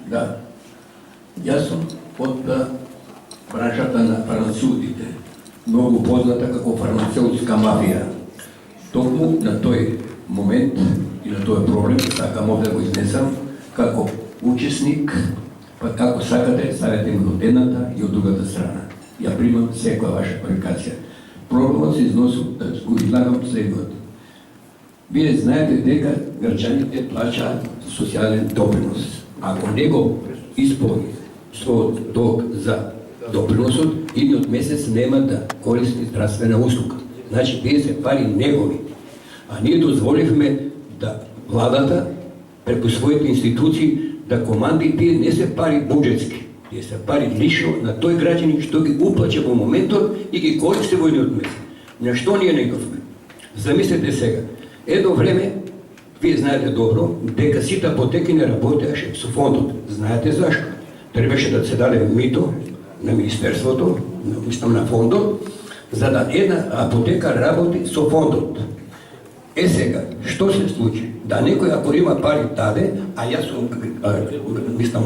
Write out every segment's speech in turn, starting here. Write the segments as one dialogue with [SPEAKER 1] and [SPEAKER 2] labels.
[SPEAKER 1] Да. Јас сум од браншата на фармацеутите, многу позната како фармацеутска мафија. Токму на тој момент и на тој проблем сакам овде да го изнесам како учесник, па како сакате, ставете ми од едната и од другата страна. Ја примам секоја ваша квалификација. Проблемот се износи, да го излагам следното. Вие знаете дека граѓаните плаќаат социјален допринос. Ако не го исполни својот долг за доприносот, идниот месец нема да користи здравствена услуга. Значи, тие се пари негови. А ние дозволивме да владата, преку своите институции, да команди, тие не се пари буџетски. Тие се пари лично на тој граѓанин што ги уплаќа во моментот и ги користи во идниот месец. На што ние не говме? Замислете сега. Едно време, вие знаете добро, дека сите апотеки не работеаше со фондот. Знаете зашто? Требаше да се даде мито на Министерството, на фондот, за да една апотека работи со фондот. Сега, што се случи? Да некој ако има пари даде, а јас сум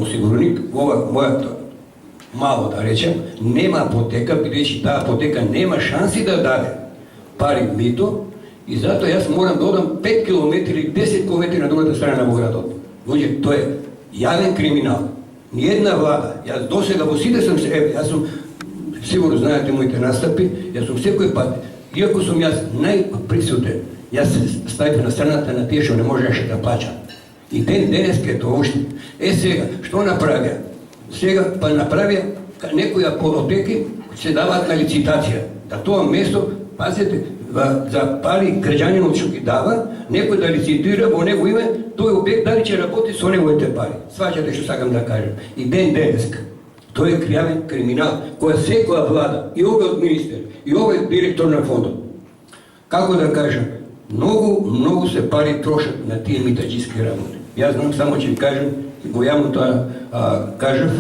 [SPEAKER 1] осигуреник, ова мојата мало да речем, нема апотека, бидејќи таа апотека нема шанси да даде пари мито, и затоа јас морам да одам 5 км или 10 км на другата страна на градот. Луѓе, тоа е јавен криминал. Ниедна влада, јас досега во сите сум се, јас сум, сигурно знаете моите настапи, јас сум секој пат, иако сум јас најприсутен, јас се ставив на страната на тие што не можеше да плаќат. И денеска е тоа уште. Сега, што направија? Сега па направија некои апотеки се даваат на лицитација. Да тоа место, пазете, за пари граѓанинот што ги дава, некој да лицитира во него име, тој објект дали ќе работи со неговите пари. Сваќате што сакам да кажам. И денеска. Тој е кривен криминал, која секоја влада, и овој министер, и овој директор на фондот, како да кажам, многу се пари трошат на тие митаџиски работи. Јас знам само ќе ви кажам, го јавно тоа кажав,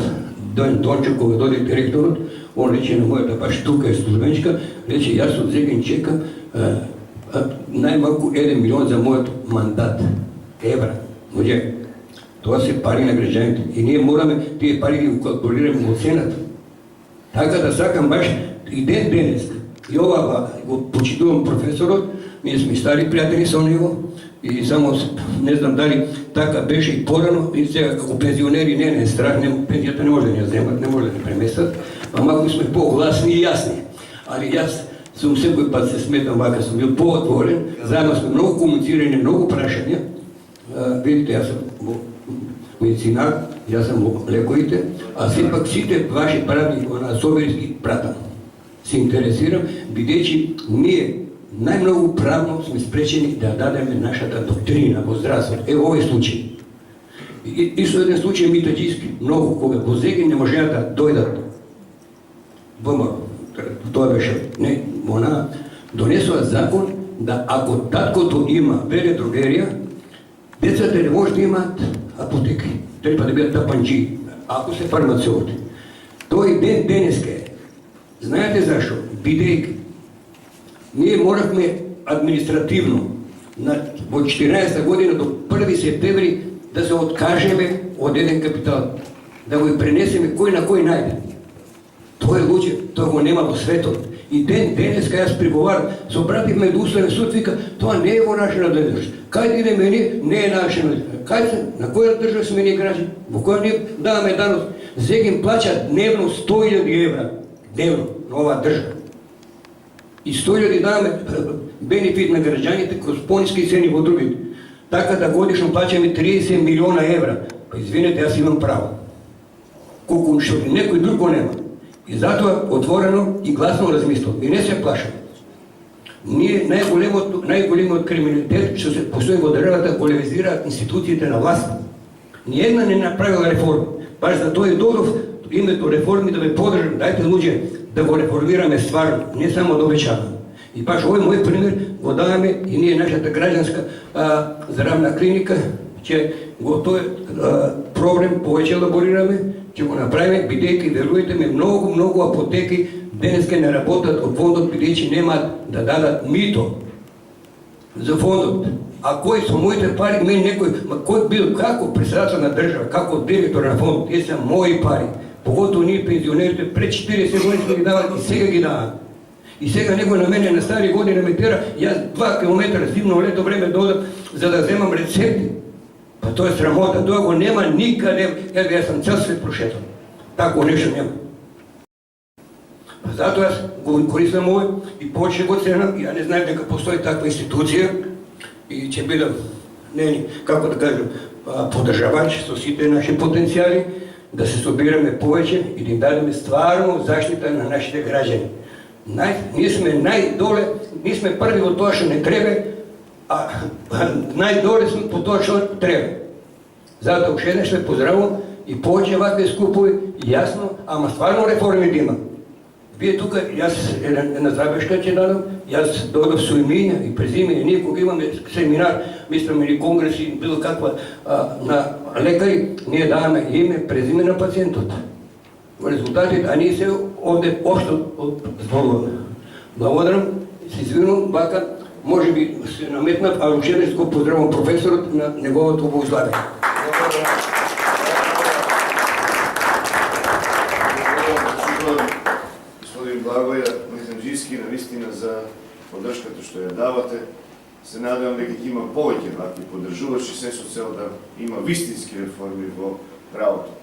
[SPEAKER 1] Дончо кога дојде директорот, он рече на мојата баш тука е службеничка, рече јас од сега чекам најмалку 1 милион за мојот мандат. Евра. Луѓе, тоа се пари на граѓаните и ние мораме тие пари да ги калкулираме во цената. Така да сакам баш и денеска. И ова влада, го почитувам професорот, ние сме стари пријатели со него и само не знам дали така беше и порано, и сега како пензионери не страх, пензијата не може да ни ја земат, не може да ни преместат, а малку сме по-гласни и јасни. Али јас сум секој пат се сметам вака, сум бил по-отворен, заедно сме многу комуницирани, многу прашања. Видите, јас сум во медицина, јас сум во лековите, а сепак сите ваши правни особени ги пратам. Се интересирам, бидејќи ние најмногу правно сме спречени да дадеме нашата доктрина во здравството. Ево овој случај. И со еден случај митаџиски, многу, кога во Зегин не можеа да дојдат ВМРО. Тоа беше, не, она донесува закон да ако таткото има веледрогерија, децата не може да имаат апотеки. Треба да бидат тапанџи, ако се фармацеути. Тој ден денеска е. Знаете зашо? Бидејќи ние моравме административно во 14 година до 1 септември да се откажеме од еден капитал, да го пренесеме кој на кој најде. Тоа е луѓе, тоа го нема во светот. И денеска јас приговарам, собративме до Уставен суд, вика, тоа не е во наша надлежност. Кај идеме ние, не е наша надлежност. Кај се, на која држава сме ние граѓани? Во која ние даваме данос? Зегин плаќа дневно 100.000 евра. Дневно, на оваа држава. И 100.000 даваме бенефит на граѓаните кој пониски цени во другите. Така да годишно плаќаме 30 милиона евра. Па извинете, јас имам право. Колку што некој друг го нема. И затоа отворено и гласно размислам. И не се плашам. Ние најголемиот криминалитет што се постои во државата го левизираат институциите на власт. Ниедна не направила реформа. Баш за тој додов името реформи да ве подржам. Дајте луѓе да го реформираме стварно, не само да обечаваме. И баш овој мој пример го даваме и ние нашата граѓанска здравна клиника, ќе го тој проблем повеќе елаборираме, ќе го направиме, бидејќи верујте ме многу апотеки денеска не работат од фондот, бидејќи немаат да дадат мито за фондот. А кои со моите пари, мен некој, кој бил како председател на држава, како директор на фонд, тие се мои пари. Поготово ние пензионерите пред 40 години сме ги давали и сега ги даваме. И сега некој на мене на стари години ме тера, јас 2 километра зимно лето време додам за да земам рецепти. Па тоа е срамота, тоа го нема никаде, јас сам цел свет прошетал. Тако нешто нема. Па затоа јас го користам овој и повеќе го ценам, ја не знаев дека постои таква институција и ќе бидам, како да кажем, поддржавач со сите наши потенцијали, да се собираме повеќе и да им дадеме стварно заштита на нашите граѓани. Ние сме најдоле, ние сме први во тоа што не треба, а најдоле сме по тоа што треба. Затоа уште еднаш ве поздравувам и повеќе вакви скупови, јасно, ама стварно реформи да има. Вие тука, јас една забешка ќе дадам, јас додав со имења и презимења, ние кога имаме семинар, мислам или конгрес или било каква на лекари, ние даваме име, презиме на пациентот. Резултатите, а ние се овде општо зборуваме. Благодарам, се извинувам, вака, може би се наметнав, а уште еднаш го поздравувам професорот на неговото обоизлагање.
[SPEAKER 2] Господин Благој Мезенџиски, навистина за поддршката што ја давате. Се надевам дека ќе има повеќе вакви поддржувачи, се со цел да има вистински реформи во правото.